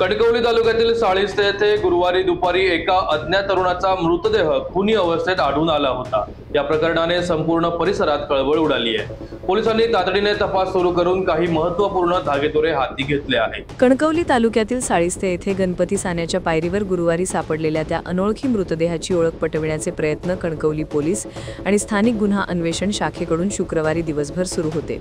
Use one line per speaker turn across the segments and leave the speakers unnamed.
कणकवली तालुक्यातील साळिस्ते येथे गुरुवारी दुपारी एका अज्ञात तरुणाचा मृतदेह खुनी अवस्थेत आढळून आला होता। या प्रकरणाने संपूर्ण परिसरात खळबळ उडाली आहे। पोलिसांनी तातडीने तपास सुरू करून काही महत्त्वपूर्ण धागेदोरे हाती घेतले आहेत।
कणकवली तालुक्यातील साळिस्ते येथे गणपती साण्याच्या पायरीवर गुरुवारी सापडलेल्या त्या अनोळखी मृतदेहाची ओळख पटविण्याचे प्रयत्न कणकवली पोलीस आणि स्थानिक गुन्हा अन्वेषण शाखेकडून शुक्रवारी दिवसभर सुरू होते।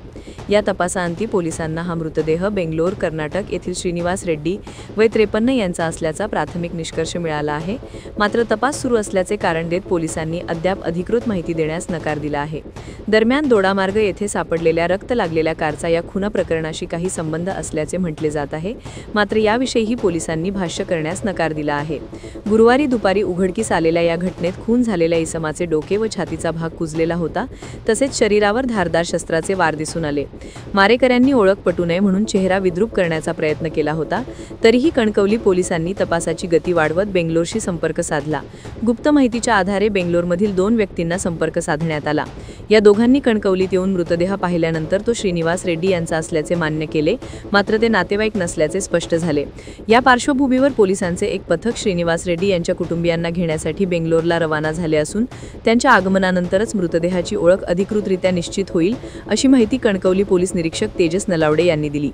या तपासाअंती पोलिसांना हा मृतदेह बेंगलोर कर्नाटक येथील श्रीनिवास रेड्डी वय 53 यांचा असल्याचा प्राथमिक निष्कर्ष मिळाला आहे। मात्र तपास सुरू असल्याचे कारण देत पोलिसांनी अद्याप अधिकृत माहिती देण्यास नकार दिला आहे। दरम्यान दोडामार्ग येथे सापडलेल्या रक्त लागलेल्या कारचा या खुना प्रकरणाशी काही संबंध असल्याचे म्हटले जात आहे। मात्र याविषयीही पोलिसांनी भाष्य करण्यास नकार दिला आहे। गुरुवारी दुपारी उघडकीस आलेल्या या घटनेत खून झालेल्या इसमाचे डोके व छातीचा भाग कुजलेला होता, तसेच शरीरावर धारदार शस्त्राचे वार दिसून आले। मारेकऱ्यांनी ओळख पटू नये म्हणून चेहरा विद्रूप करण्याचा प्रयत्न केला होता। तरीही कणकवली पोलिसांनी तपासाची गती वाढवत बेंगलोरशी संपर्क साधला। गुप्त माहितीच्या आधारे बेंगलोरमधील 2 व्यक्तींना संपर्क साधण्यात आला। या दोघांनी कणकवलीत येऊन मृतदेह पाहिल्यानंतर तो श्रीनिवास रेड्डी यांचा असल्याचे मान्य केले, मात्र ते नातेवाईक नसल्याचे स्पष्ट झाले। या पार्श्वभूमीवर पोलिसांचे एक पथक श्रीनिवास रेड्डी यांच्या कुटुंबियांना घेण्यासाठी बेंगलोरला रवाना झाले असून त्यांच्या आगमनानंतरच मृतदेहाची ओळख अधिकृतरित्या निश्चित होईल, अशी माहिती कणकवली पोलीस निरीक्षक तेजस नलावडे यांनी दिली।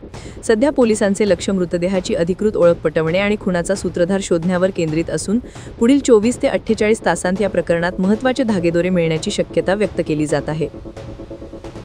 सध्या पोलिसांचे लक्ष मृतदेहाची अधिकृत ओळख पटवणे आणि खुनाचा सूत्रधार शोधण्यावर केंद्रित असून पुढील 24 ते 48 तासांत या प्रकरणात महत्त्वाचे धागेदोरे मिळण्याची शक्यता व्यक्त केली जात आहे।